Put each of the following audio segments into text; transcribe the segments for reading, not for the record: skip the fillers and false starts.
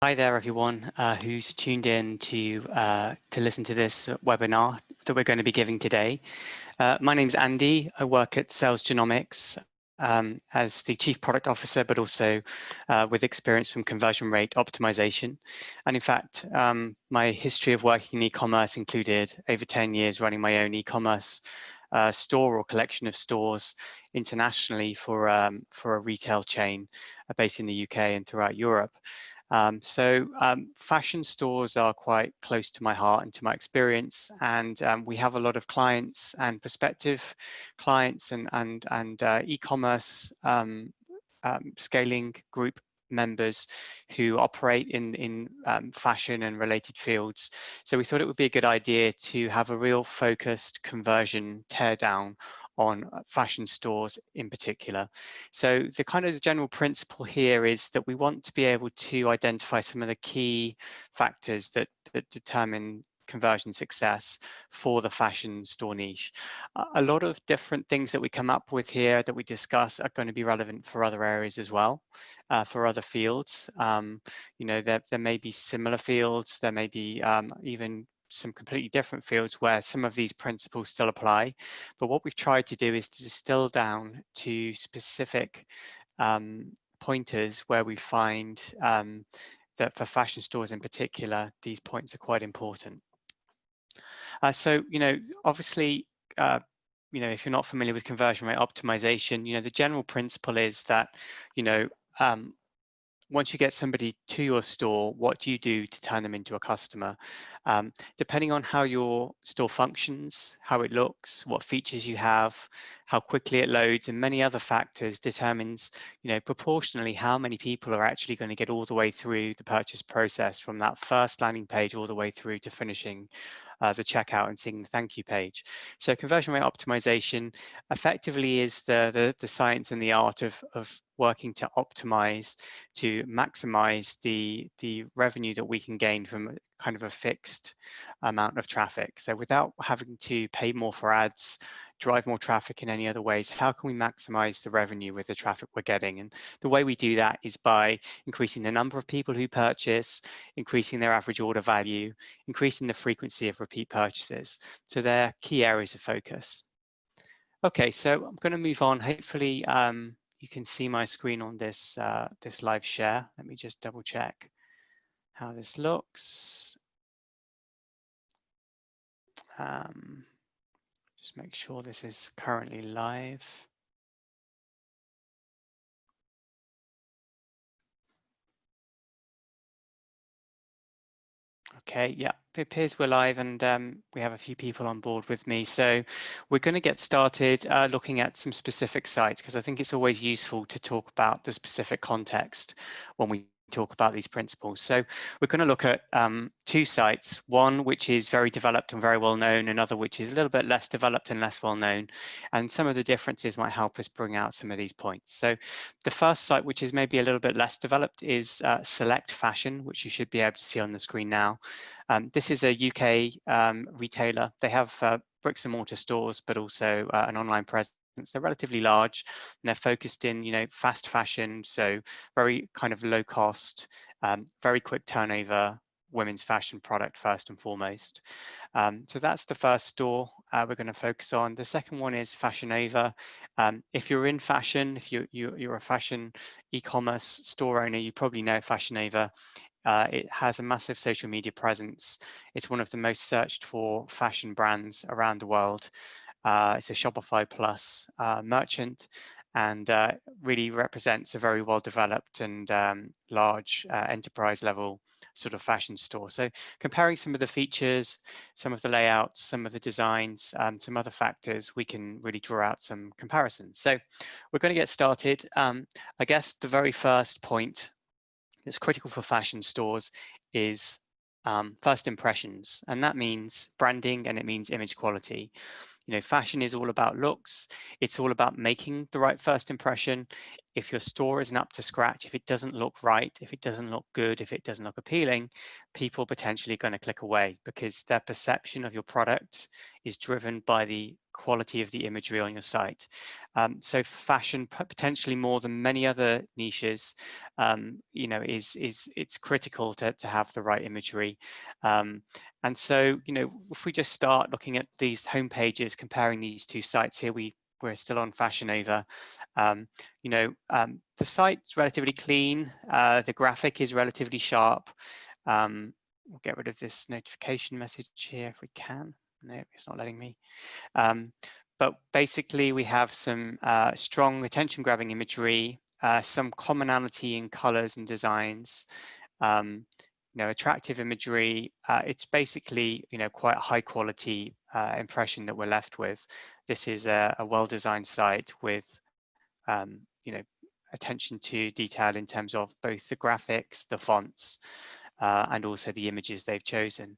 Hi there, everyone who's tuned in to listen to this webinar that we're going to be giving today. My name's Andy. I work at Sales Genomics as the Chief Product Officer, but also with experience from conversion rate optimization. And in fact, my history of working in e-commerce included over 10 years running my own e-commerce store or collection of stores internationally for a retail chain based in the UK and throughout Europe. Fashion stores are quite close to my heart and to my experience, and we have a lot of clients and prospective clients and e-commerce scaling group members who operate in fashion and related fields. So we thought it would be a good idea to have a real focused conversion teardown on fashion stores in particular. So the kind of the general principle here is that we want to be able to identify some of the key factors that determine conversion success for the fashion store niche. A lot of different things that we come up with here that we discuss are going to be relevant for other areas as well, for other fields. There may be similar fields, there may be even some completely different fields where some of these principles still apply. But what we've tried to do is to distill down to specific pointers where we find that for fashion stores in particular, these points are quite important. Obviously, if you're not familiar with conversion rate optimization, the general principle is that, once you get somebody to your store, what do you do to turn them into a customer? Depending on how your store functions, how it looks, what features you have, how quickly it loads, and many other factors determines, proportionally how many people are actually going to get all the way through the purchase process from that first landing page all the way through to finishing the checkout and seeing the thank you page. So conversion rate optimization effectively is the science and the art of working to optimize, to maximize the revenue that we can gain from kind of a fixed amount of traffic. So without having to pay more for ads, drive more traffic in any other ways, how can we maximize the revenue with the traffic we're getting? And the way we do that is by increasing the number of people who purchase, increasing their average order value, increasing the frequency of repeat purchases. So they're key areas of focus. Okay, so I'm going to move on. Hopefully you can see my screen on this this live share. Let me just double check how this looks. Just make sure this is currently live. Okay, yeah, it appears we're live, and we have a few people on board with me. So we're going to get started looking at some specific sites, because I think it's always useful to talk about the specific context when we talk about these principles. So we're going to look at two sites, one which is very developed and very well known, another which is a little bit less developed and less well known, and some of the differences might help us bring out some of these points. So the first site, which is maybe a little bit less developed, is Select Fashion, which you should be able to see on the screen now. This is a UK retailer. They have bricks and mortar stores, but also an online presence. They're relatively large, and they're focused in, fast fashion, so very kind of low cost, very quick turnover, women's fashion product first and foremost. So that's the first store we're going to focus on. The second one is Fashion Nova. If you're in fashion, if you're a fashion e-commerce store owner, you probably know Fashion Nova. It has a massive social media presence. It's one of the most searched for fashion brands around the world. It's a Shopify Plus merchant, and really represents a very well developed and large enterprise level sort of fashion store. So comparing some of the features, some of the layouts, some of the designs, some other factors, we can really draw out some comparisons. So we're going to get started. I guess the very first point that's critical for fashion stores is first impressions, and that means branding and it means image quality. Fashion is all about looks. It's all about making the right first impression. if your store isn't up to scratch, if it doesn't look right, if it doesn't look good, if it doesn't look appealing, people potentially going to click away because their perception of your product is driven by the quality of the imagery on your site. So fashion, potentially more than many other niches, it's critical to have the right imagery. And so, if we just start looking at these home pages, comparing these two sites here, we're still on Fashion Nova. The site's relatively clean. The graphic is relatively sharp. We'll get rid of this notification message here if we can. No, it's not letting me. But basically, we have some strong attention-grabbing imagery, some commonality in colors and designs, attractive imagery. It's basically, quite a high-quality impression that we're left with. This is a well-designed site with, attention to detail in terms of both the graphics, the fonts, and also the images they've chosen.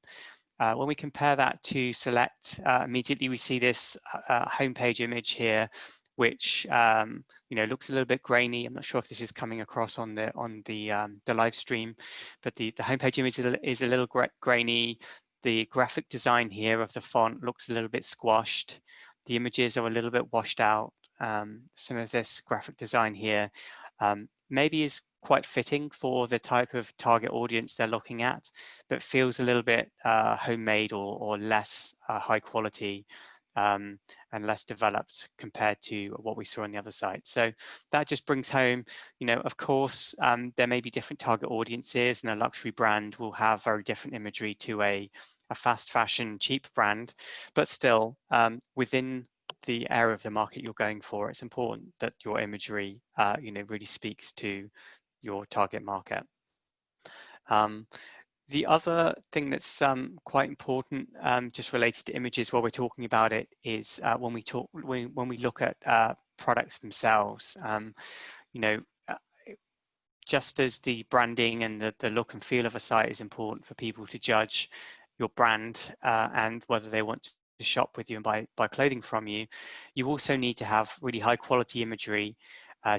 When we compare that to Select, immediately we see this homepage image here, which looks a little bit grainy. I'm not sure if this is coming across on the live stream, but the homepage image is a little grainy. The graphic design here of the font looks a little bit squashed. The images are a little bit washed out. Some of this graphic design here maybe is quite fitting for the type of target audience they're looking at, but feels a little bit homemade or less high quality and less developed compared to what we saw on the other side. So that just brings home, of course, there may be different target audiences, and a luxury brand will have very different imagery to a fast fashion cheap brand, but still within the area of the market you're going for, it's important that your imagery, really speaks to your target market. The other thing that's quite important, just related to images while we're talking about it, is when we look at products themselves. Just as the branding and the look and feel of a site is important for people to judge your brand and whether they want to shop with you and buy clothing from you, you also need to have really high quality imagery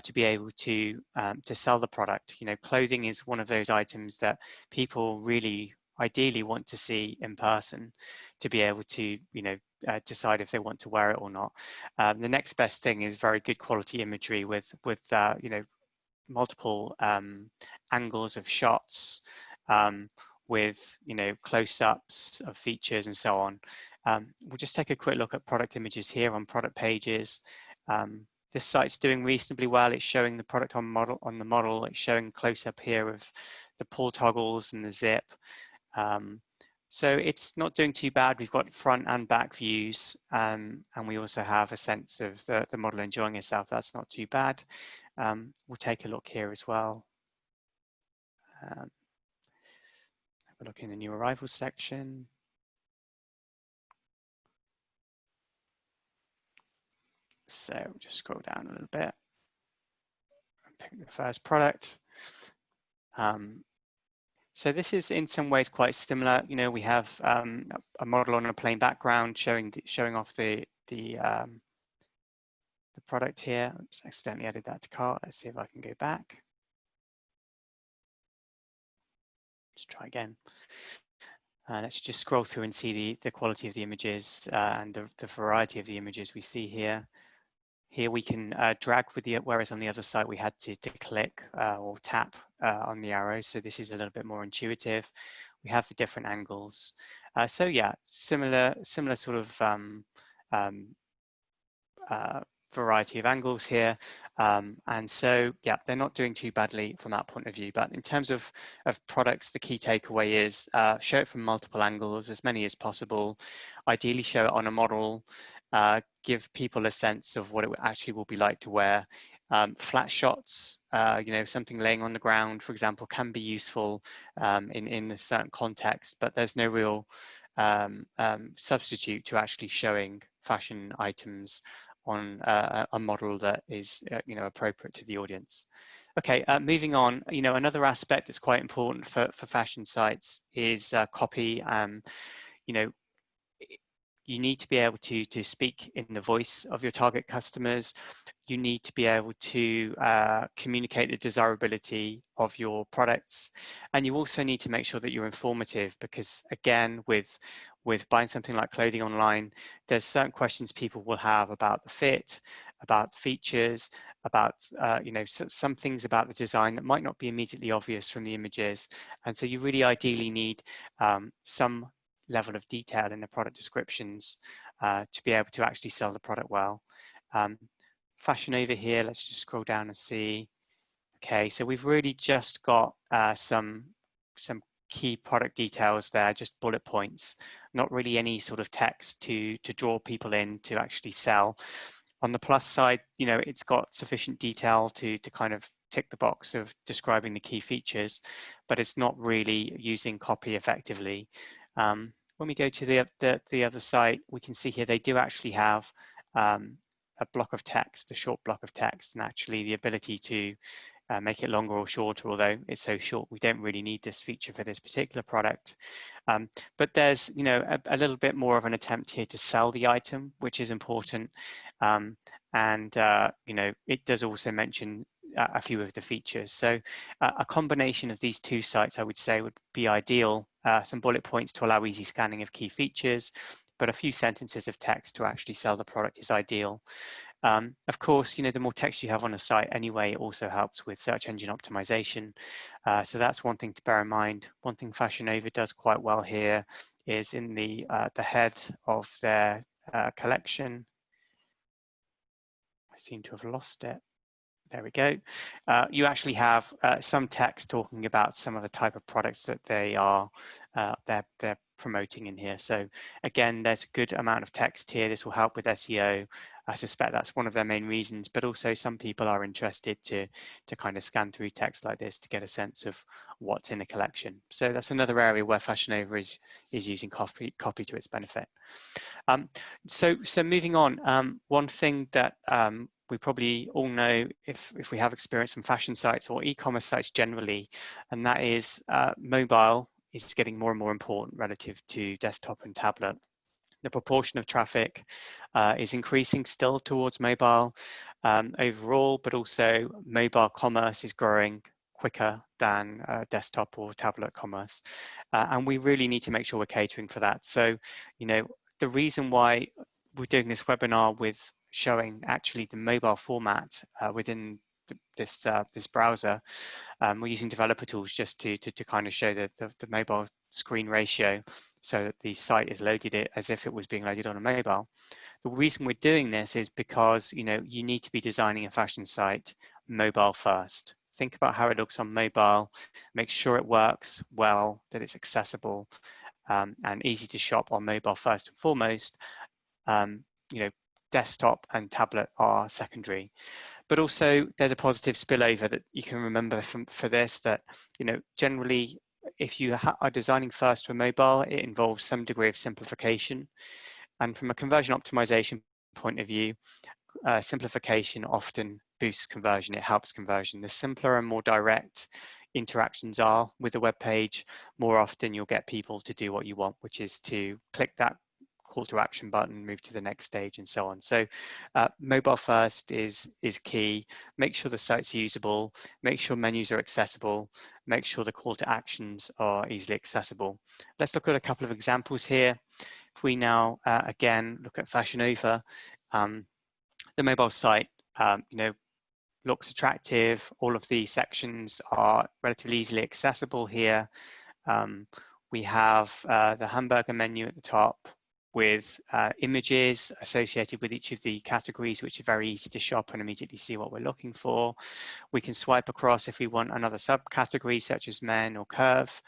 to be able to sell the product. Clothing is one of those items that people really ideally want to see in person to be able to decide if they want to wear it or not. The next best thing is very good quality imagery with multiple angles of shots, with close-ups of features and so on. We'll just take a quick look at product images here on product pages. This site's doing reasonably well. It's showing the product on the model. It's showing close-up here of the pull toggles and the zip. So it's not doing too bad. We've got front and back views, and we also have a sense of the model enjoying herself. That's not too bad. We'll take a look here as well. Have a look in the new arrivals section. So we'll just scroll down a little bit and pick the first product. So this is in some ways quite similar. We have a model on a plain background showing off the product here. Oops, accidentally added that to cart. Let's see if I can go back. Let's try again. Let's just scroll through and see the quality of the images and the variety of the images we see here. Here we can drag with whereas on the other side we had to click or tap on the arrow. So this is a little bit more intuitive. We have the different angles. So yeah, similar sort of variety of angles here. And so yeah, they're not doing too badly from that point of view. But in terms of products, the key takeaway is show it from multiple angles, as many as possible. Ideally show it on a model. Give people a sense of what it actually will be like to wear. Flat shots, something laying on the ground, for example, can be useful in a certain context, but there's no real substitute to actually showing fashion items on a model that is appropriate to the audience. Okay, moving on, another aspect that's quite important for fashion sites is copy. You need to be able to speak in the voice of your target customers. you need to be able to communicate the desirability of your products, and you also need to make sure that you're informative, because again, with buying something like clothing online, there's certain questions people will have about the fit, about features, about some things about the design that might not be immediately obvious from the images, and so you really ideally need some level of detail in the product descriptions to be able to actually sell the product well. Fashion over here, let's just scroll down and see. Okay, so we've really just got some key product details there, just bullet points, not really any sort of text to draw people in to actually sell. On the plus side, it's got sufficient detail to kind of tick the box of describing the key features, but it's not really using copy effectively. When we go to the other site, we can see here they do actually have a block of text, a short block of text, and actually the ability to make it longer or shorter, although it's so short we don't really need this feature for this particular product. But there's a little bit more of an attempt here to sell the item, which is important, and it does also mention a few of the features. So a combination of these two sites, I would say, would be ideal. Some bullet points to allow easy scanning of key features, but a few sentences of text to actually sell the product is ideal. Of course, the more text you have on a site anyway, it also helps with search engine optimization. So that's one thing to bear in mind. One thing Fashion Nova does quite well here is in the head of their collection. I seem to have lost it. There we go. You actually have some text talking about some of the type of products that they're promoting in here. So again, there's a good amount of text here. This will help with SEO. I suspect that's one of their main reasons, but also some people are interested to kind of scan through text like this to get a sense of what's in a collection. So that's another area where Fashion Nova is using copy to its benefit. So moving on, one thing that we probably all know if we have experience from fashion sites or e-commerce sites generally, and that is mobile is getting more and more important relative to desktop and tablet. The proportion of traffic is increasing still towards mobile overall, but also mobile commerce is growing quicker than desktop or tablet commerce. And we really need to make sure we're catering for that. So, the reason why we're doing this webinar with showing actually the mobile format within this browser, we're using developer tools just to kind of show the mobile screen ratio so that the site is loaded it as if it was being loaded on a mobile. The reason we're doing this is because you need to be designing a fashion site mobile first. Think about how it looks on mobile, make sure it works well, that it's accessible and easy to shop on mobile first and foremost. Desktop and tablet are secondary. But also there's a positive spillover that you can remember for this, that generally if you are designing first for mobile, it involves some degree of simplification. And from a conversion optimization point of view, simplification often boosts conversion, it helps conversion. The simpler and more direct interactions are with the web page, more often you'll get people to do what you want, which is to click that call to action button, move to the next stage, and so on. So mobile first is key. Make sure the site's usable, make sure menus are accessible, make sure the call to actions are easily accessible. Let's look at a couple of examples here. If we now again look at Fashion Nova, the mobile site looks attractive. All of the sections are relatively easily accessible here. We have the hamburger menu at the top with images associated with each of the categories, which are very easy to shop and immediately see what we're looking for. We can swipe across if we want another subcategory, such as men or curve.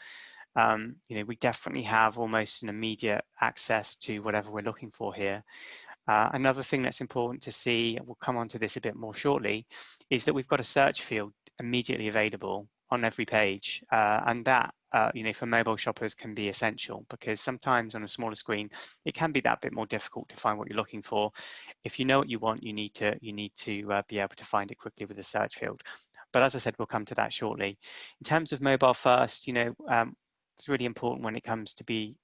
We definitely have almost an immediate access to whatever we're looking for here. Another thing that's important to see, we'll come on to this a bit more shortly, is that we've got a search field immediately available on every page, and that for mobile shoppers can be essential, because sometimes on a smaller screen it can be that bit more difficult to find what you're looking for. If you know what you want, you need to be able to find it quickly with a search field. But as I said, we'll come to that shortly. In terms of mobile first, it's really important when it comes to be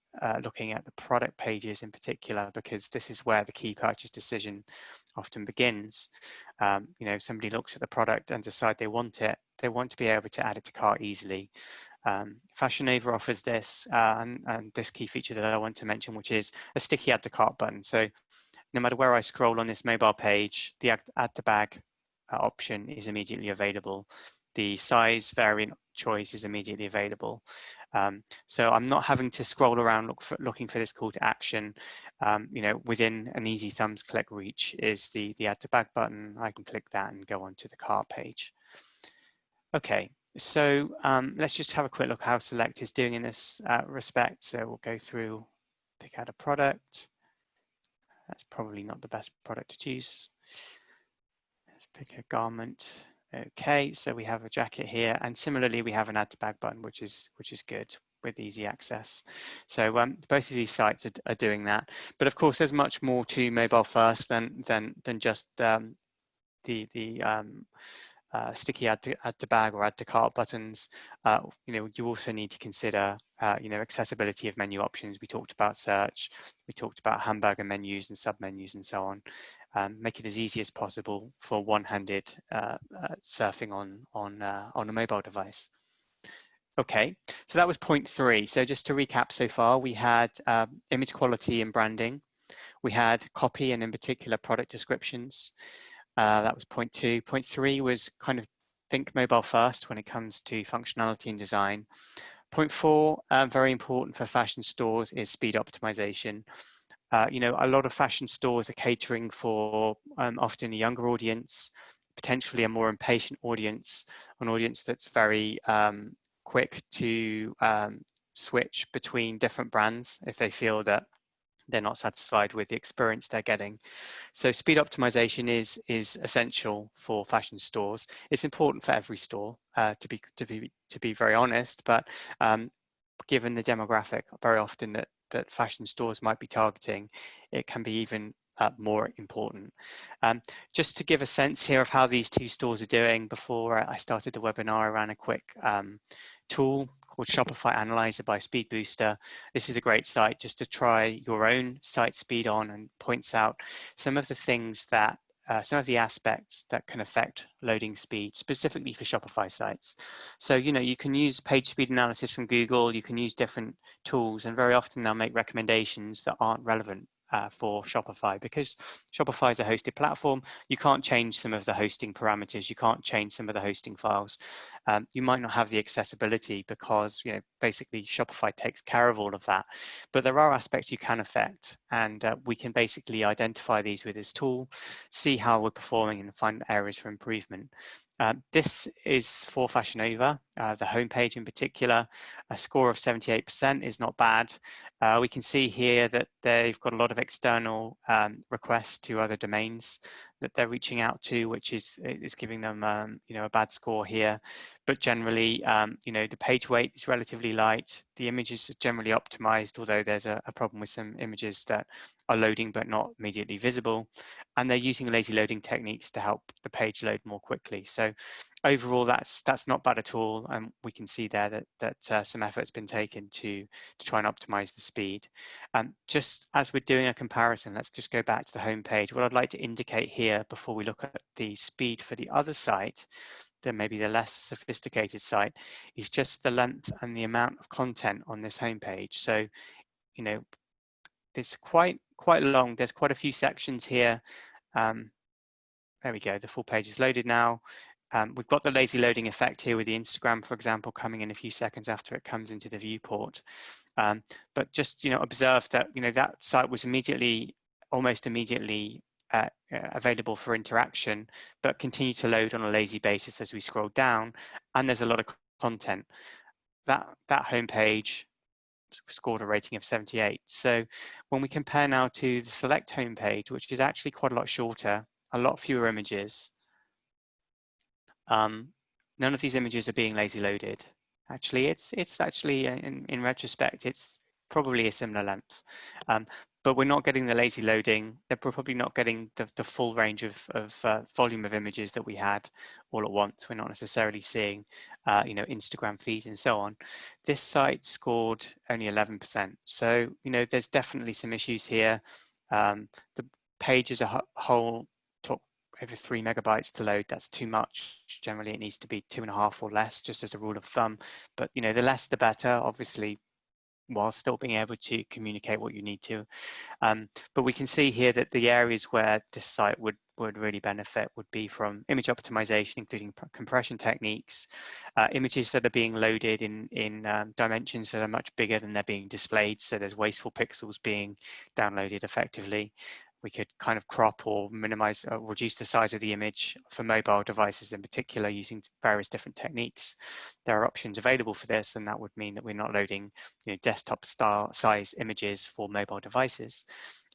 looking at the product pages in particular, because this is where the key purchase decision often begins. You know, somebody looks at the product and decide they want it. They want to be able to add it to cart easily. Fashion Nova offers this, and this key feature that I want to mention, which is a sticky add to cart button. So no matter where I scroll on this mobile page, the add to bag option is immediately available. The size variant choice is immediately available. So I'm not having to scroll around looking for this call to action. You know, within an easy thumbs click reach is the add to bag button. I can click that and go onto the cart page. Okay, so let's just have a quick look how Select is doing in this respect. So we'll go through, pick out a product. That's probably not the best product to choose. Let's pick a garment. Okay, so we have a jacket here, and similarly we have an add to bag button, which is good with easy access. So both of these sites are doing that, but of course there's much more to mobile first than just the sticky add to bag or add to cart buttons. You know, you also need to consider you know, accessibility of menu options. We talked about search, we talked about hamburger menus and submenus and so on. Make it as easy as possible for one-handed surfing on a mobile device. Okay, so that was point 3. So just to recap so far, we had image quality and branding. We had copy and in particular product descriptions. That was point 2. Point 3 was kind of think mobile first when it comes to functionality and design. Point 4, very important for fashion stores, is speed optimization. You know, a lot of fashion stores are catering for often a younger audience, potentially a more impatient audience, an audience that's very quick to switch between different brands if they feel that they're not satisfied with the experience they're getting. So speed optimization is essential for fashion stores. It's important for every store, to be very honest, but given the demographic very often that fashion stores might be targeting, it can be even more important. Just to give a sense here of how these two stores are doing, before I started the webinar, I ran a quick tool called Shopify Analyzer by Speed Booster. This is a great site just to try your own site speed on, and points out some of the things that some of the aspects that can affect loading speed, specifically for Shopify sites. So, you know, you can use page speed analysis from Google, you can use different tools, and very often they'll make recommendations that aren't relevant for Shopify, because Shopify is a hosted platform. You can't change some of the hosting parameters, you can't change some of the hosting files. You might not have the accessibility because, you know, basically Shopify takes care of all of that. But there are aspects you can affect, and we can basically identify these with this tool, see how we're performing, and find areas for improvement. This is for Fashion Nova, the homepage in particular. A score of 78% is not bad. We can see here that they've got a lot of external requests to other domains that they're reaching out to, which is giving them you know, a bad score here. But generally, you know, the page weight is relatively light. The images are generally optimized, although there's a problem with some images that are loading but not immediately visible. And they're using lazy loading techniques to help the page load more quickly. So overall, that's not bad at all. And we can see there that some effort's been taken to try and optimize the speed. Just as we're doing a comparison, let's just go back to the home page. What I'd like to indicate here before we look at the speed for the other site, then maybe the less sophisticated site, is just the length and the amount of content on this homepage. So, you know, it's quite long. There's quite a few sections here. There we go. The full page is loaded now. We've got the lazy loading effect here with the Instagram, for example, coming in a few seconds after it comes into the viewport. But just, you know, observe that, you know, that site was almost immediately available for interaction, but continue to load on a lazy basis as we scroll down, and there's a lot of content. That homepage scored a rating of 78. So when we compare now to the Select homepage, which is actually quite a lot shorter, a lot fewer images, none of these images are being lazy loaded. Actually, it's actually in retrospect, it's probably a similar length, but we're not getting the lazy loading. They're probably not getting the full range of volume of images that we had all at once. We're not necessarily seeing, you know, Instagram feeds and so on. This site scored only 11%. So, you know, there's definitely some issues here. The page as a whole over 3 megabytes to load, that's too much. Generally, it needs to be 2.5 or less, just as a rule of thumb. But you know, the less the better, obviously, while still being able to communicate what you need to. But we can see here that the areas where this site would really benefit would be from image optimization, including compression techniques, images that are being loaded in dimensions that are much bigger than they're being displayed. So there's wasteful pixels being downloaded effectively. We could kind of crop or minimize or reduce the size of the image for mobile devices in particular using various different techniques. There are options available for this, and that would mean that we're not loading, you know, desktop style size images for mobile devices.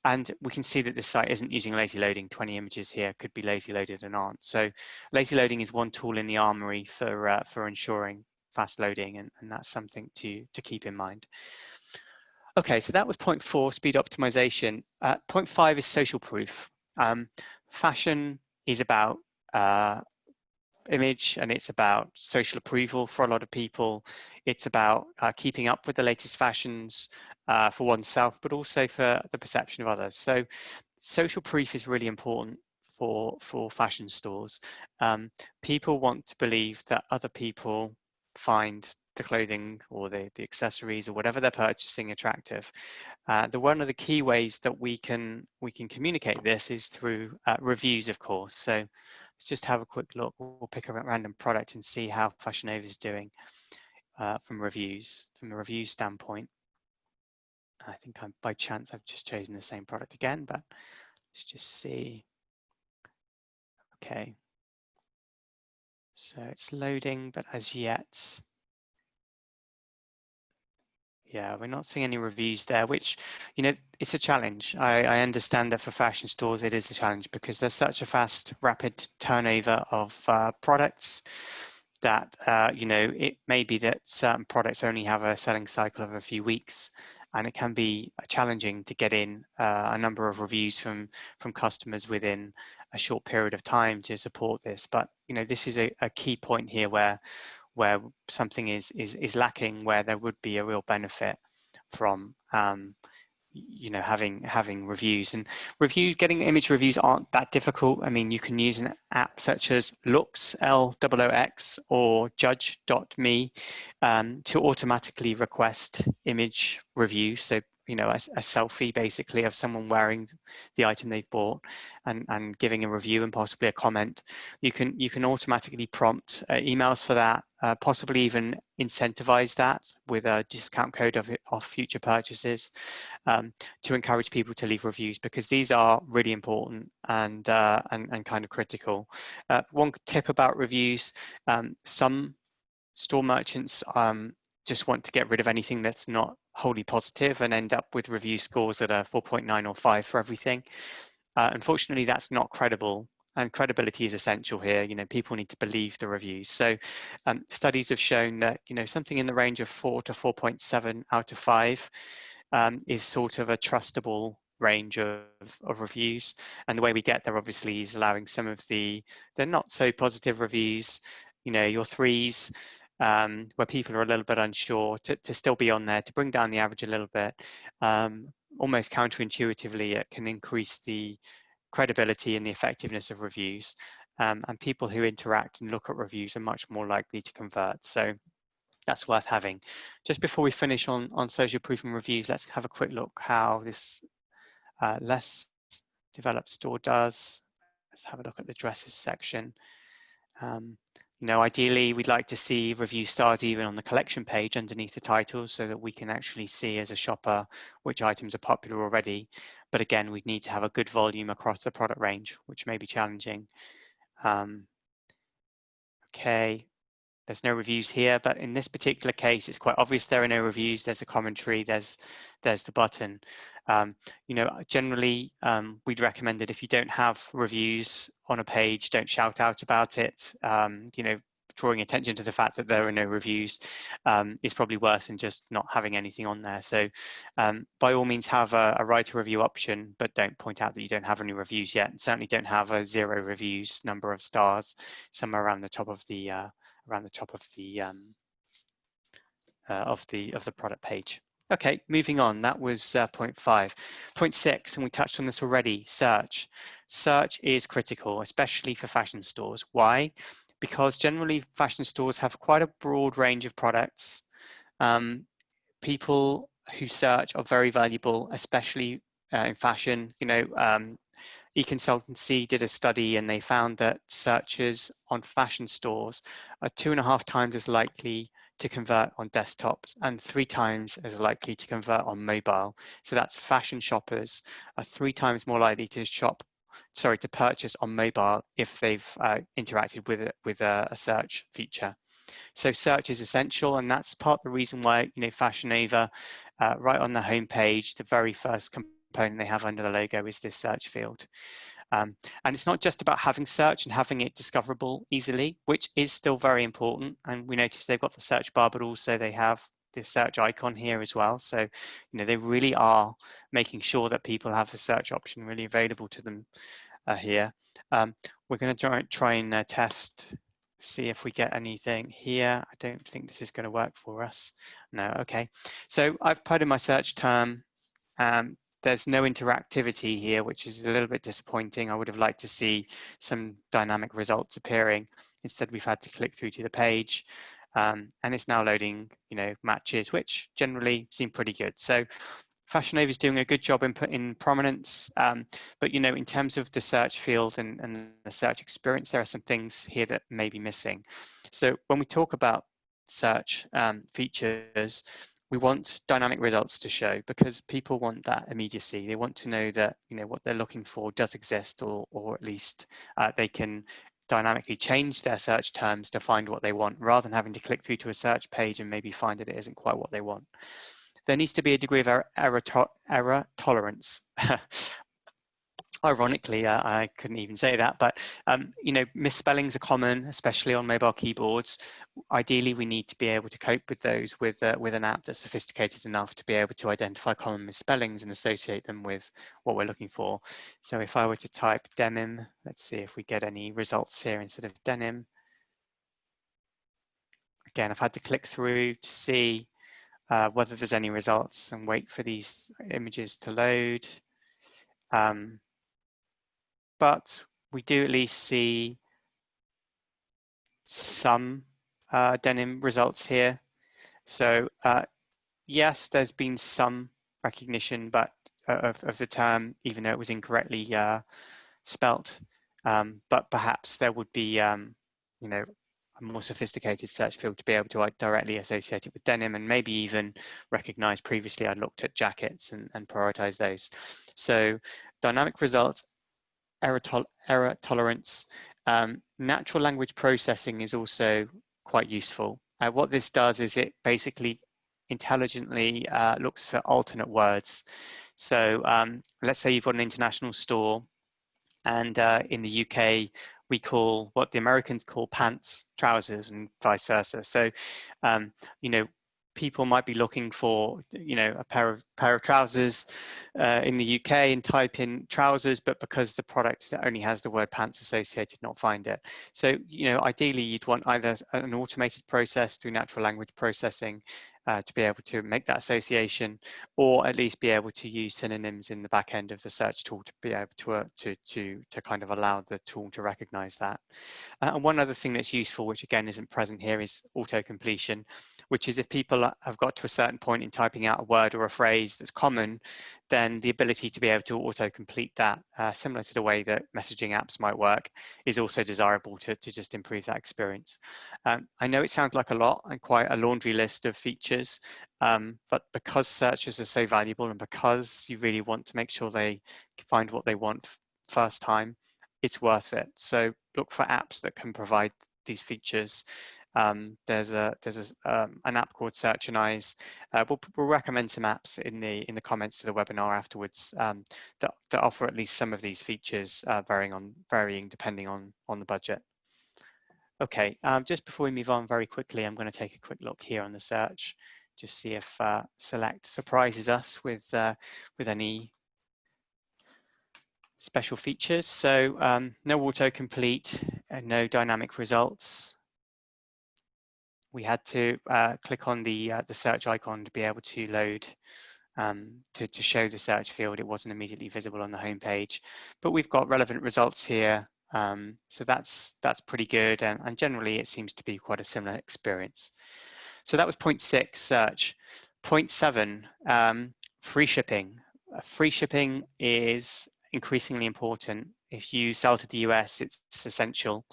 And we can see that this site isn't using lazy loading. 20 images here could be lazy loaded and aren't. So lazy loading is one tool in the armory for ensuring fast loading, and that's something to keep in mind. Okay, so that was point 4, speed optimization. Point 5 is social proof. Fashion is about image, and it's about social approval for a lot of people. It's about keeping up with the latest fashions for oneself, but also for the perception of others. So social proof is really important for fashion stores. People want to believe that other people find the clothing or the accessories or whatever they're purchasing attractive. One of the key ways that we can communicate this is through reviews, of course. So let's just have a quick look. We'll pick a random product and see how Fashion Nova is doing from reviews, from a review standpoint. I think by chance I've just chosen the same product again, but let's just see. Okay, so it's loading, but as yet, yeah, we're not seeing any reviews there, which, you know, it's a challenge. I understand that for fashion stores, it is a challenge because there's such a fast, rapid turnover of products that, you know, it may be that certain products only have a selling cycle of a few weeks, and it can be challenging to get in a number of reviews from customers within a short period of time to support this. But, you know, this is a key point here where something is lacking, where there would be a real benefit from you know, having reviews. And getting image reviews aren't that difficult. I mean, you can use an app such as Loox, Loox, or Judge.me to automatically request image reviews. So, you know, a selfie basically of someone wearing the item they've bought and giving a review and possibly a comment. You can automatically prompt emails for that, possibly even incentivize that with a discount code of future purchases to encourage people to leave reviews, because these are really important and kind of critical. One tip about reviews: some store merchants just want to get rid of anything that's not wholly positive and end up with review scores that are 4.9 or 5 for everything. Unfortunately, that's not credible, and credibility is essential here. You know, people need to believe the reviews. So studies have shown that, you know, something in the range of 4 to 4.7 out of 5 is sort of a trustable range of reviews. And the way we get there, obviously, is allowing some of the not so positive reviews, you know, your 3s, where people are a little bit unsure, to still be on there, to bring down the average a little bit. Almost counterintuitively, it can increase the credibility and the effectiveness of reviews. And people who interact and look at reviews are much more likely to convert. So that's worth having. Just before we finish on social proof and reviews, let's have a quick look how this less developed store does. Let's have a look at the dresses section. You know, ideally, we'd like to see review stars even on the collection page underneath the titles, so that we can actually see as a shopper which items are popular already. But again, we'd need to have a good volume across the product range, which may be challenging. Okay, there's no reviews here, but in this particular case, it's quite obvious there are no reviews. There's a commentary, there's the button. You know, generally, we'd recommend that if you don't have reviews on a page, don't shout out about it. You know, drawing attention to the fact that there are no reviews is probably worse than just not having anything on there. So by all means, have a write a review option, but don't point out that you don't have any reviews yet. And certainly don't have a 0 reviews number of stars somewhere around the top of the product page. Okay, moving on. That was point 5. Point 6, and we touched on this already, search. search is critical, especially for fashion stores. Why? Because generally fashion stores have quite a broad range of products. People who search are very valuable, especially in fashion. eConsultancy did a study and they found that searches on fashion stores are 2.5 times as likely to convert on desktops and 3 times as likely to convert on mobile. So that's fashion shoppers are 3 times more likely to purchase on mobile if they've interacted with a search feature. So search is essential, and that's part of the reason why Fashion Nova, right on the homepage, the very first component they have under the logo is this search field. And it's not just about having search and having it discoverable easily, which is still very important. And we notice they've got the search bar, but also they have this search icon here as well. So they really are making sure that people have the search option really available to them here. We're going to try and test, see if we get anything here. I don't think this is going to work for us. No, okay. So I've put in my search term. There's no interactivity here, which is a little bit disappointing. I would have liked to see some dynamic results appearing. Instead, we've had to click through to the page, and it's now loading, matches, which generally seem pretty good. So Fashion Nova is doing a good job in prominence, but in terms of the search field and the search experience, there are some things here that may be missing. So when we talk about search features, we want dynamic results to show because people want that immediacy. They want to know that what they're looking for does exist, or at least they can dynamically change their search terms to find what they want, rather than having to click through to a search page and maybe find that it isn't quite what they want. There needs to be a degree of error tolerance. Ironically, I couldn't even say that, but misspellings are common, especially on mobile keyboards. Ideally, we need to be able to cope with those with an app that's sophisticated enough to be able to identify common misspellings and associate them with what we're looking for. So if I were to type denim, let's see if we get any results here instead of denim. Again, I've had to click through to see whether there's any results and wait for these images to load. But we do at least see some denim results here. So yes, there's been some recognition of the term, even though it was incorrectly spelt. But perhaps there would be, a more sophisticated search field to be able to directly associate it with denim, and maybe even recognize previously I'd looked at jackets and prioritize those. So dynamic results, error tolerance, natural language processing is also quite useful. What this does is it basically intelligently looks for alternate words. So let's say you've got an international store, and in the UK, we call what the Americans call pants trousers, and vice versa. So, people might be looking for, a pair of trousers in the UK and type in trousers, but because the product only has the word pants associated, not find it. So, ideally, you'd want either an automated process through natural language processing to be able to make that association, or at least be able to use synonyms in the back end of the search tool to be able to kind of allow the tool to recognize that. And one other thing that's useful, which again isn't present here, is auto-completion, which is if people have got to a certain point in typing out a word or a phrase that's common, then the ability to be able to auto-complete that, similar to the way that messaging apps might work, is also desirable to just improve that experience. I know it sounds like a lot and quite a laundry list of features, but because searches are so valuable and because you really want to make sure they find what they want first time, it's worth it. So look for apps that can provide these features. There's an app called Search and Eyes. We'll recommend some apps in the comments to the webinar afterwards that offer at least some of these features, varying depending on the budget. Okay, just before we move on very quickly, I'm going to take a quick look here on the search, just see if Select surprises us with any special features. So no autocomplete and no dynamic results. We had to click on the search icon to be able to load to show the search field. It wasn't immediately visible on the homepage, but we've got relevant results here. So that's pretty good, and generally it seems to be quite a similar experience. So that was point 6, search. Point 7, free shipping. Free shipping is increasingly important. If you sell to the US, it's essential.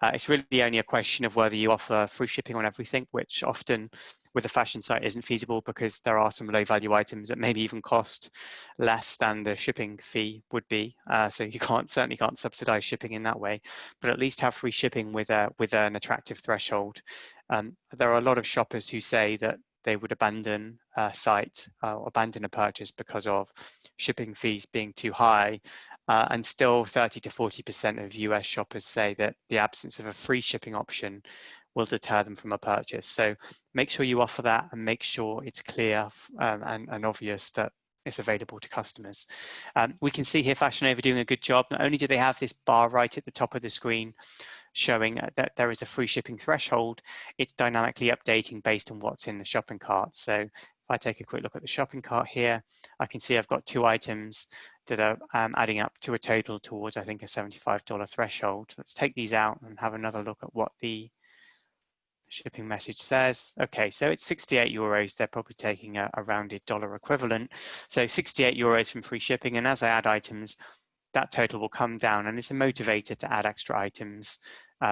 It's really only a question of whether you offer free shipping on everything, which often with a fashion site isn't feasible because there are some low value items that maybe even cost less than the shipping fee would be. So you certainly can't subsidize shipping in that way, but at least have free shipping with an attractive threshold. There are a lot of shoppers who say that they would abandon a site or abandon a purchase because of shipping fees being too high. And still 30 to 40% of US shoppers say that the absence of a free shipping option will deter them from a purchase. So make sure you offer that and make sure it's clear and obvious that it's available to customers. We can see here Fashion Nova doing a good job. Not only do they have this bar right at the top of the screen showing that there is a free shipping threshold, it's dynamically updating based on what's in the shopping cart. So if I take a quick look at the shopping cart here, I can see I've got 2 items that are adding up to a total towards, I think, a $75 threshold. Let's take these out and have another look at what the shipping message says. Okay, so it's 68 euros. They're probably taking a rounded dollar equivalent. So 68 euros from free shipping. And as I add items, that total will come down, and it's a motivator to add extra items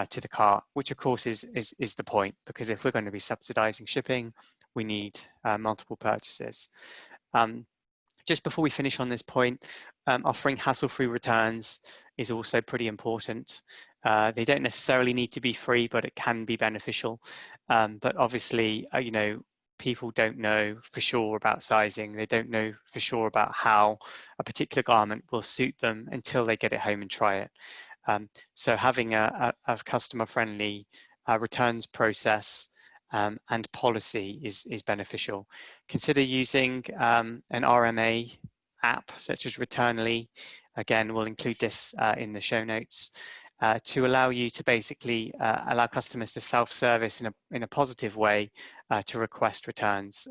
to the cart, which of course is the point, because if we're going to be subsidizing shipping, we need multiple purchases. Just before we finish on this point, offering hassle-free returns is also pretty important. They don't necessarily need to be free, but it can be beneficial. But obviously, you know, people don't know for sure about sizing. They don't know for sure about how a particular garment will suit them until they get it home and try it. So having a customer-friendly returns process and policy is beneficial. Consider using an RMA app such as Returnly. Again, we'll include this in the show notes to allow you to basically allow customers to self-service in a positive way to request returns.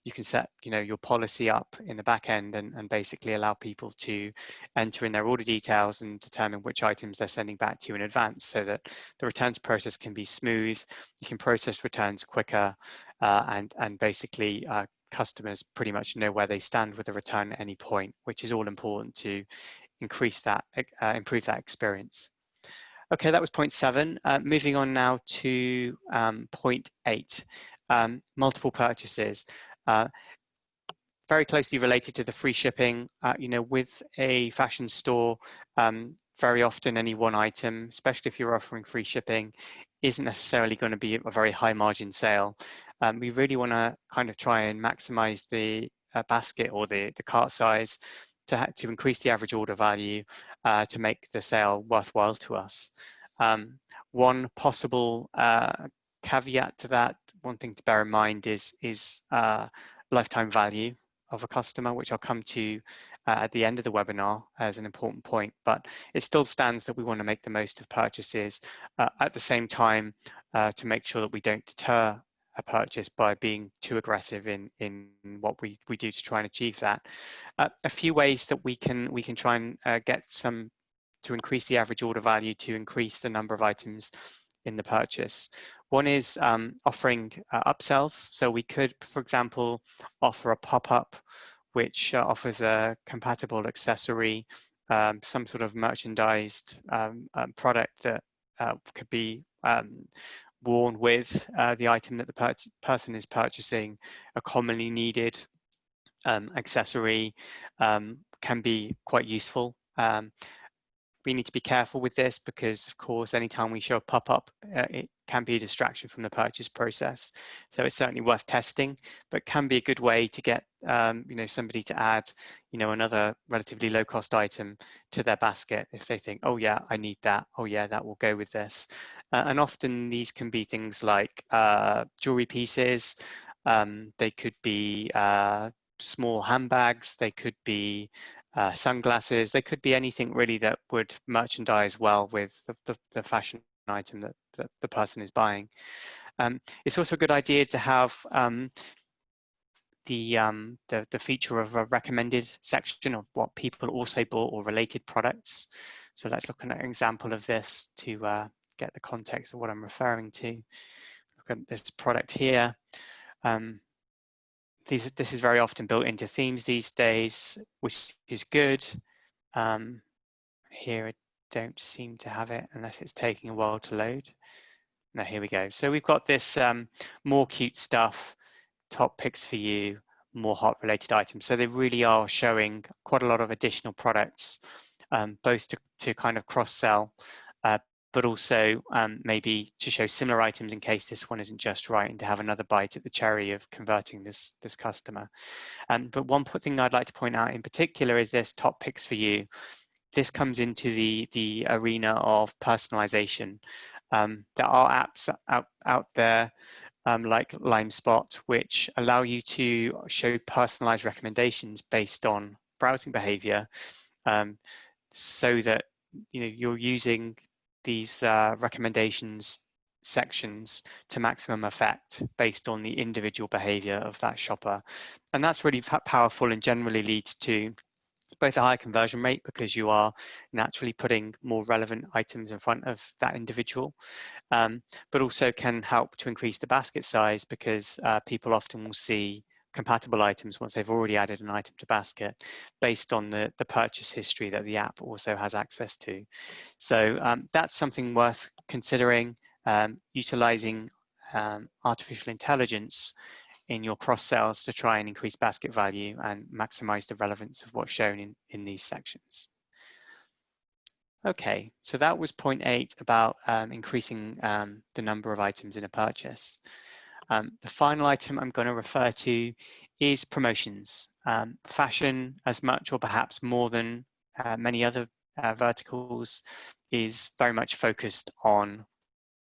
You can set your policy up in the back end and basically allow people to enter in their order details and determine which items they're sending back to you in advance, so that the returns process can be smooth. You can process returns quicker, and basically customers pretty much know where they stand with the return at any point, which is all important to increase that, improve that experience. Okay, that was point 7. Moving on now to point 8, multiple purchases. Very closely related to the free shipping, with a fashion store, very often any one item, especially if you're offering free shipping, isn't necessarily going to be a very high margin sale. We really want to kind of try and maximize the basket or the cart size to increase the average order value to make the sale worthwhile to us. One possible caveat to that, one thing to bear in mind is lifetime value of a customer, which I'll come to at the end of the webinar as an important point, but it still stands that we want to make the most of purchases at the same time to make sure that we don't deter a purchase by being too aggressive in what we do to try and achieve that. A few ways that we can try and get some to increase the average order value, to increase the number of items in the purchase. One is offering upsells. So we could, for example, offer a pop-up which offers a compatible accessory, some sort of merchandised product that could be worn with the item that the person is purchasing. A commonly needed accessory can be quite useful. We need to be careful with this because, of course, anytime we show a pop-up, it can be a distraction from the purchase process. So it's certainly worth testing, but can be a good way to get somebody to add another relatively low-cost item to their basket if they think, oh yeah, I need that. Oh yeah, that will go with this. And often these can be things like jewelry pieces. They could be small handbags. They could be sunglasses. They could be anything really that would merchandise well with the fashion item that the person is buying. It's also a good idea to have the feature of a recommended section of what people also bought or related products. So let's look at an example of this to get the context of what I'm referring to. Look at this product here. This is very often built into themes these days, which is good. Here I don't seem to have it unless it's taking a while to load. No, here we go. So we've got this more cute stuff, top picks for you, more hot related items. So they really are showing quite a lot of additional products, both to kind of cross-sell, but also maybe to show similar items in case this one isn't just right, and to have another bite at the cherry of converting this customer. But one thing I'd like to point out in particular is this top picks for you. This comes into the arena of personalization. There are apps out there like LimeSpot, which allow you to show personalized recommendations based on browsing behavior, so that you're using these recommendations sections to maximum effect based on the individual behavior of that shopper. And that's really powerful and generally leads to both a higher conversion rate because you are naturally putting more relevant items in front of that individual, but also can help to increase the basket size because people often will see compatible items once they've already added an item to basket based on the purchase history that the app also has access to. So that's something worth considering, utilizing artificial intelligence in your cross sales to try and increase basket value and maximize the relevance of what's shown in these sections. Okay, so that was point 8 about increasing the number of items in a purchase. The final item I'm going to refer to is promotions. Fashion, as much or perhaps more than many other verticals, is very much focused on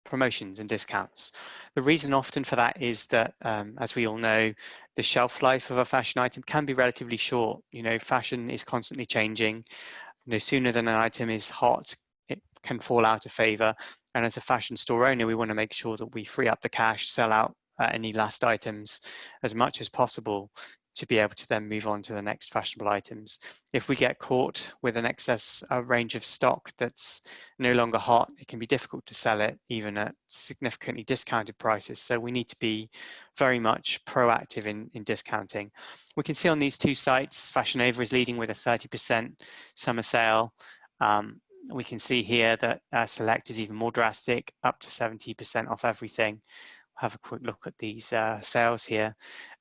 promotions and discounts. The reason often for that is that, as we all know, the shelf life of a fashion item can be relatively short. Fashion is constantly changing. Sooner than an item is hot, it can fall out of favor. And as a fashion store owner, we want to make sure that we free up the cash, sell out any last items as much as possible to be able to then move on to the next fashionable items. If we get caught with an excess range of stock that's no longer hot, it can be difficult to sell it even at significantly discounted prices. So we need to be very much proactive in discounting. We can see on these two sites, Fashion Nova is leading with a 30% summer sale. We can see here that Select is even more drastic, up to 70% off everything. Have a quick look at these sales here.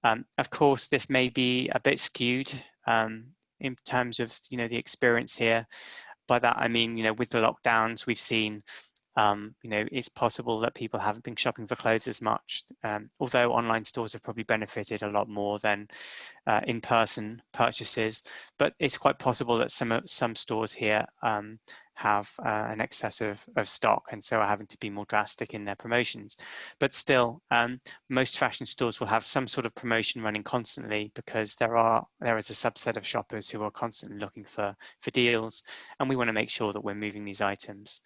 Of course, this may be a bit skewed in terms of the experience here. By that I mean, with the lockdowns, we've seen it's possible that people haven't been shopping for clothes as much, although online stores have probably benefited a lot more than in-person purchases. But it's quite possible that some stores here have an excess of stock, and so are having to be more drastic in their promotions. But still, most fashion stores will have some sort of promotion running constantly because there is a subset of shoppers who are constantly looking for deals, and we want to make sure that we're moving these items.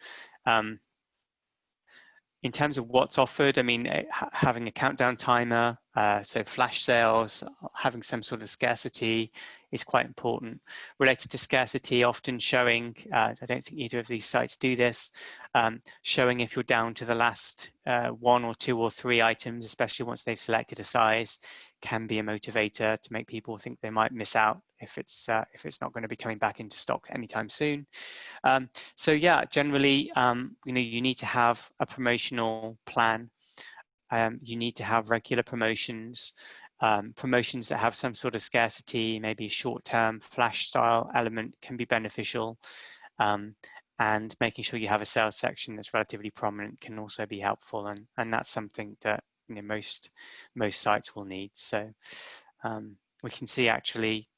In terms of what's offered, I mean, having a countdown timer, so flash sales, having some sort of scarcity is quite important. Related to scarcity, often showing, I don't think either of these sites do this, showing if you're down to the last 1 or 2 or 3 items, especially once they've selected a size, can be a motivator to make people think they might miss out if it's not going to be coming back into stock anytime soon. So yeah, generally, you need to have a promotional plan. You need to have regular promotions, promotions that have some sort of scarcity, maybe a short-term flash style element can be beneficial. And making sure you have a sales section that's relatively prominent can also be helpful, and that's something that most sites will need. So we can see actually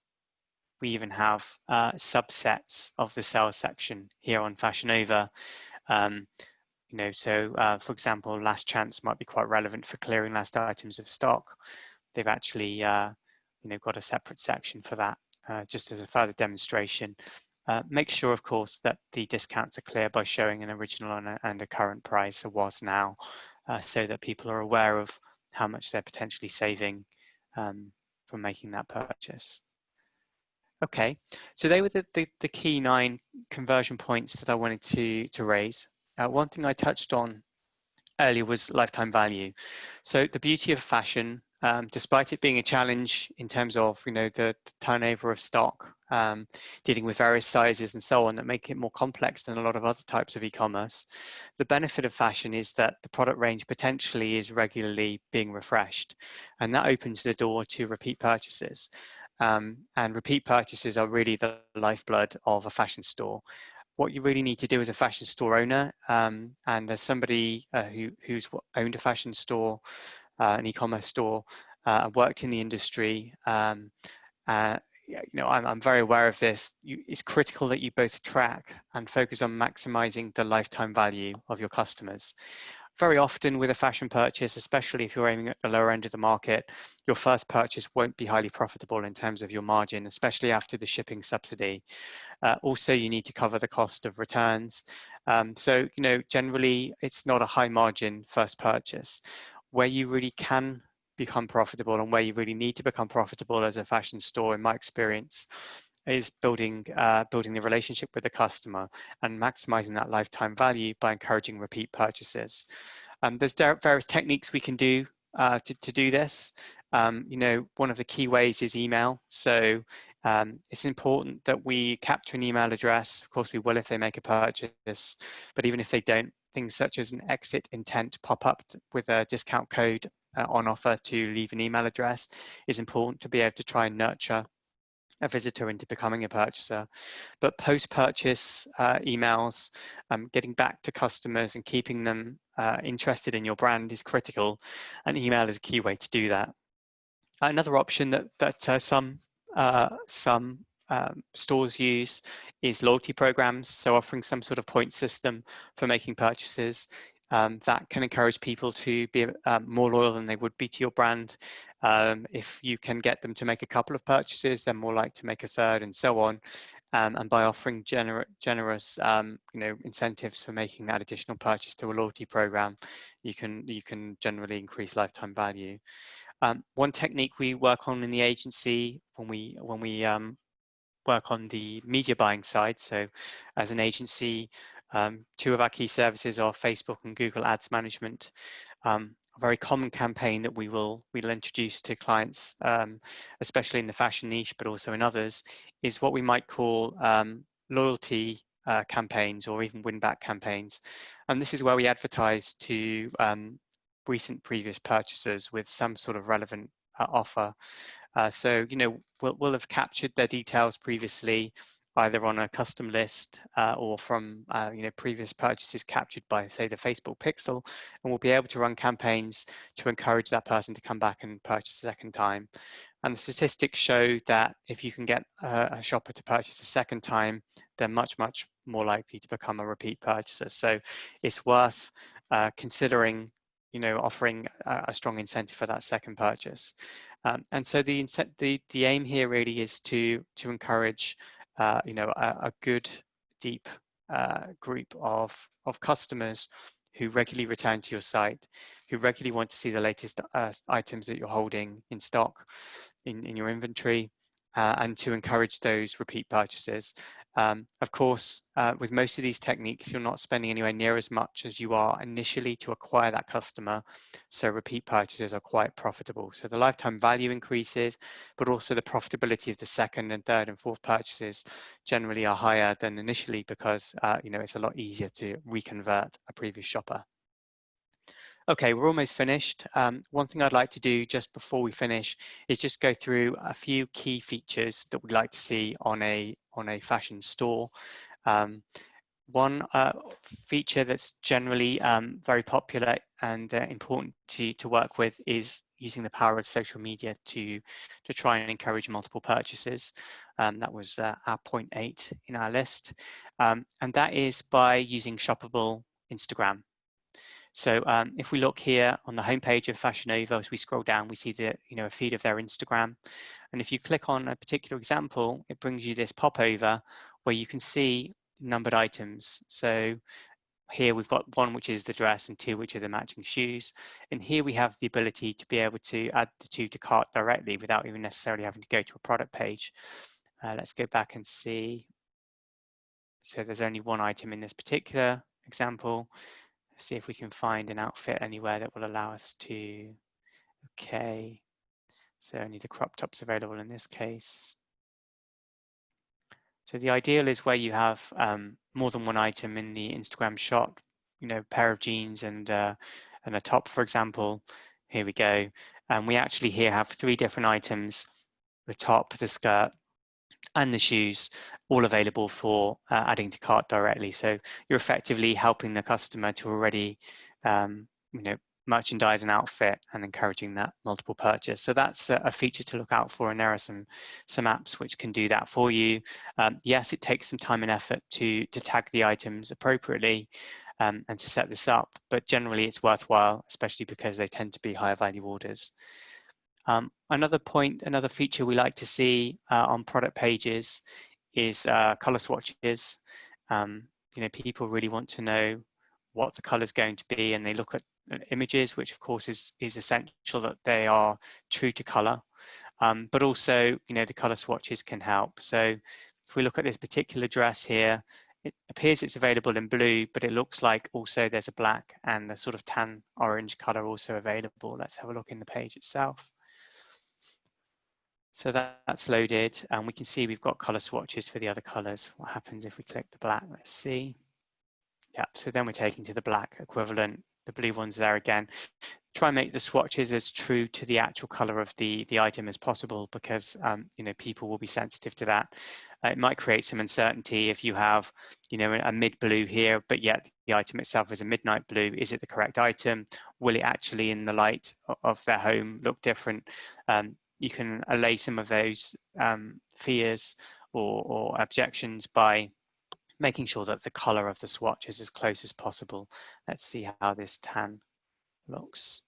we even have subsets of the sales section here on Fashion Nova. So for example, last chance might be quite relevant for clearing last items of stock. They've actually got a separate section for that, just as a further demonstration. Make sure, of course, that the discounts are clear by showing an original and a current price, a was now, so that people are aware of how much they're potentially saving from making that purchase. Okay, so they were the key 9 conversion points that I wanted to raise. One thing I touched on earlier was lifetime value. So the beauty of fashion, despite it being a challenge in terms of the turnover of stock, dealing with various sizes and so on that make it more complex than a lot of other types of e-commerce, the benefit of fashion is that the product range potentially is regularly being refreshed, and that opens the door to repeat purchases. And repeat purchases are really the lifeblood of a fashion store. What you really need to do as a fashion store owner, and as somebody who's owned a fashion store, an e-commerce store, and worked in the industry, I'm very aware of this. It's critical that you both track and focus on maximizing the lifetime value of your customers. Very often with a fashion purchase, especially if you're aiming at the lower end of the market, your first purchase won't be highly profitable in terms of your margin, especially after the shipping subsidy. Also, you need to cover the cost of returns. So, generally, it's not a high margin first purchase. Where you really can become profitable and where you really need to become profitable as a fashion store, in my experience, is building the relationship with the customer and maximizing that lifetime value by encouraging repeat purchases. There's various techniques we can do to do this. One of the key ways is email. So it's important that we capture an email address. Of course, we will if they make a purchase, but even if they don't, things such as an exit intent pop up with a discount code on offer to leave an email address is important to be able to try and nurture a visitor into becoming a purchaser. But post-purchase emails, getting back to customers and keeping them interested in your brand is critical, and email is a key way to do that. Another option that some stores use is loyalty programs, so offering some sort of point system for making purchases. That can encourage people to be more loyal than they would be to your brand. If you can get them to make a couple of purchases, they're more likely to make a third, and so on. And by offering generous incentives for making that additional purchase to a loyalty program, you can generally increase lifetime value. One technique we work on in the agency when we work on the media buying side. So as an agency, 2 of our key services are Facebook and Google Ads Management. A very common campaign that we'll introduce to clients, especially in the fashion niche, but also in others, is what we might call loyalty campaigns or even win-back campaigns. And this is where we advertise to recent previous purchasers with some sort of relevant offer. So we'll have captured their details previously, either on a custom list or from previous purchases captured by, say, the Facebook pixel, and we'll be able to run campaigns to encourage that person to come back and purchase a second time. And the statistics show that if you can get a shopper to purchase a second time, they're much more likely to become a repeat purchaser. So it's worth considering offering a strong incentive for that second purchase. And so the aim here really is to encourage a good deep group of customers who regularly return to your site, who regularly want to see the latest items that you're holding in stock in your inventory, and to encourage those repeat purchases. Of course, with most of these techniques, you're not spending anywhere near as much as you are initially to acquire that customer, so repeat purchases are quite profitable. So the lifetime value increases, but also the profitability of the second and third and fourth purchases generally are higher than initially because it's a lot easier to reconvert a previous shopper. Okay, we're almost finished. One thing I'd like to do just before we finish is just go through a few key features that we'd like to see on a fashion store. One feature that's generally very popular and important to work with is using the power of social media to try and encourage multiple purchases. That was our point 8 in our list, and that is by using Shoppable Instagram. So if we look here on the homepage of Fashion Nova, as we scroll down, we see a feed of their Instagram. And if you click on a particular example, it brings you this popover where you can see numbered items. So here we've got 1, which is the dress, and 2, which are the matching shoes. And here we have the ability to be able to add the 2 to cart directly without even necessarily having to go to a product page. Let's go back and see. So there's only 1 item in this particular example. See if we can find an outfit anywhere that will allow us to, okay. So only the crop top's available in this case. So the ideal is where you have more than 1 item in the Instagram shot, pair of jeans and a top, for example. Here we go. And we actually here have 3 different items: the top, the skirt, and the shoes, all available for adding to cart directly. So you're effectively helping the customer to already, merchandise an outfit and encouraging that multiple purchase. So that's a feature to look out for, and there are some apps which can do that for you. Yes, it takes some time and effort to tag the items appropriately and to set this up, but generally it's worthwhile, especially because they tend to be higher value orders. Another feature we like to see on product pages is color swatches. People really want to know what the color is going to be, and they look at images, which of course is essential that they are true to color. But also, the color swatches can help. So if we look at this particular dress here, it appears it's available in blue, but it looks like also there's a black and a sort of tan orange color also available. Let's have a look in the page itself. So that's loaded, and we can see we've got color swatches for the other colors. What happens if we click the black? Let's see. Yeah, so then we're taken to the black equivalent. The blue one's there again. Try and make the swatches as true to the actual color of the item as possible, because people will be sensitive to that. It might create some uncertainty if you have a mid blue here, but yet the item itself is a midnight blue. Is it the correct item? Will it actually in the light of their home look different? You can allay some of those fears or objections by making sure that the color of the swatch is as close as possible. Let's see how this tan looks.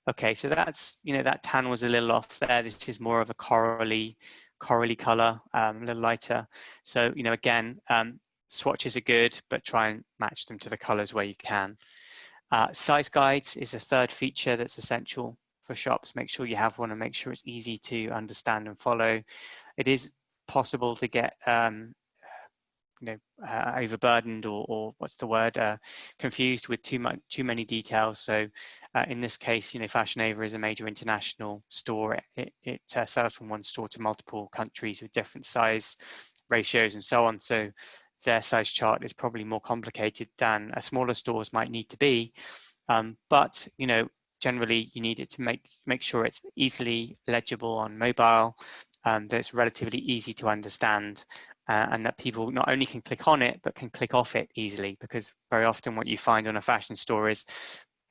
Okay, so that's, that tan was a little off there. This is more of a corally color, a little lighter. So, again, swatches are good, but try and match them to the colors where you can. Size guides is a third feature that's essential for shops. Make sure you have one and make sure it's easy to understand and follow. It is possible to get overburdened or what's the word, confused with too many details. So in this case, Fashion Ava is a major international store. It sells from one store to multiple countries with different size ratios and so on. So their size chart is probably more complicated than a smaller stores might need to be. But generally you need it to make sure it's easily legible on mobile, that it's relatively easy to understand, and that people not only can click on it, but can click off it easily, because very often what you find on a fashion store is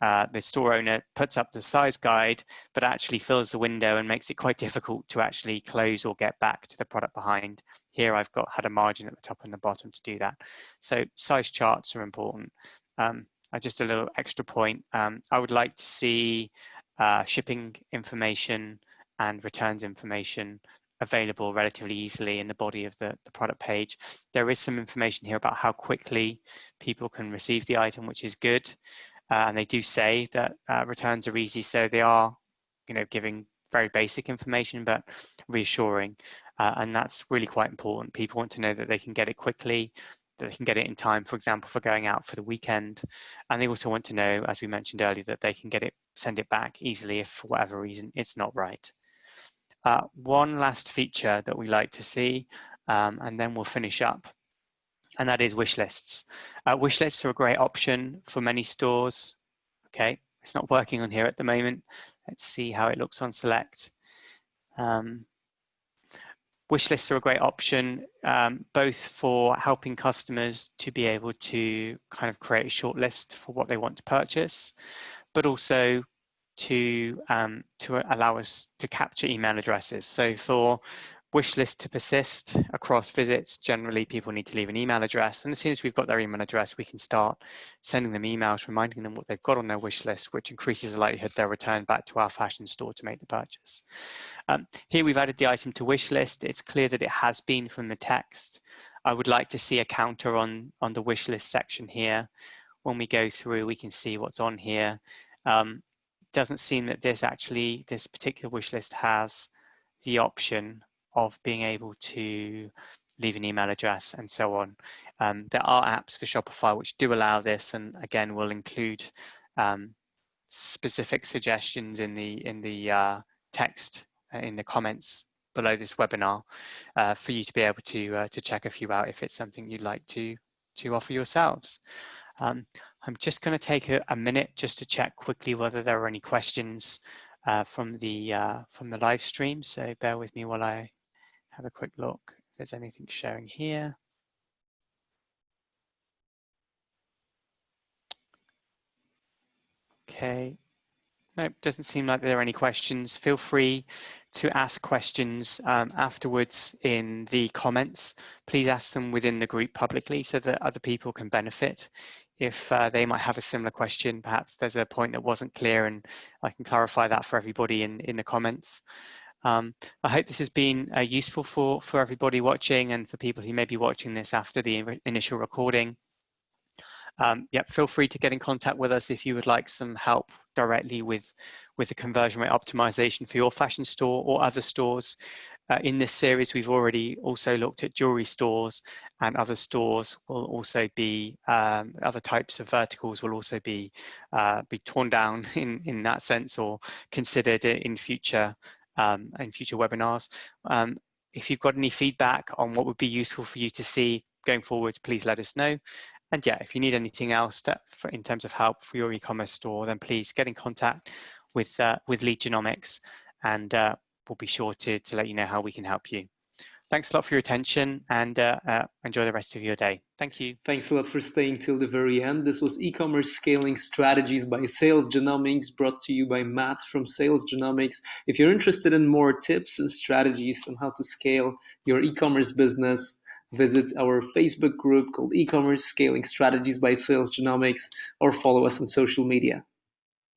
the store owner puts up the size guide, but actually fills the window and makes it quite difficult to actually close or get back to the product behind. Here I've had a margin at the top and the bottom to do that. So size charts are important. Just a little extra point, I would like to see shipping information and returns information available relatively easily in the body of the product page. There is some information here about how quickly people can receive the item, which is good. And they do say that returns are easy, so they are, giving very basic information, but reassuring. And that's really quite important. People want to know that they can get it quickly, that they can get it in time, for example, for going out for the weekend. And they also want to know, as we mentioned earlier, that they can send it back easily if for whatever reason it's not right. One last feature that we like to see, and then we'll finish up, and that is wish lists. Wish lists are a great option for many stores. Okay, it's not working on here at the moment. Let's see how it looks on Select. Wish lists are a great option, both for helping customers to be able to kind of create a short list for what they want to purchase, but also to allow us to capture email addresses. So for wish list to persist across visits, generally people need to leave an email address, and as soon as we've got their email address, we can start sending them emails reminding them what they've got on their wish list, which increases the likelihood they'll return back to our fashion store to make the purchase. Here we've added the item to wish list. It's clear that it has been from the text. I would like to see a counter on the wish list section here, when we go through, we can see what's on here. Doesn't seem that this particular wish list has the option of being able to leave an email address and so on. There are apps for Shopify which do allow this, and again, will include specific suggestions in the text in the comments below this webinar for you to be able to check a few out if it's something you'd like to offer yourselves. I'm just going to take a minute just to check quickly whether there are any questions from the live stream. So bear with me while I have a quick look if there's anything showing here. Okay. Nope, doesn't seem like there are any questions. Feel free to ask questions afterwards in the comments. Please ask them within the group publicly so that other people can benefit. If they might have a similar question, perhaps there's a point that wasn't clear and I can clarify that for everybody in the comments. I hope this has been useful for everybody watching and for people who may be watching this after the initial recording. Feel free to get in contact with us if you would like some help directly with the conversion rate optimization for your fashion store or other stores. In this series, we've already also looked at jewelry stores, and other stores will also be, other types of verticals will also be torn down in that sense or considered in future webinars. If you've got any feedback on what would be useful for you to see going forward, please let us know. And yeah, if you need anything else in terms of help for your e-commerce store, then please get in contact with Lead Genomics, and we'll be sure to let you know how we can help you. Thanks a lot for your attention, and enjoy the rest of your day. Thank you. Thanks a lot for staying till the very end. This was e-commerce scaling strategies by Sales Genomics, brought to you by Matt from Sales Genomics. If you're interested in more tips and strategies on how to scale your e-commerce business, visit our Facebook group called E-commerce Scaling Strategies by Sales Genomics, or follow us on social media.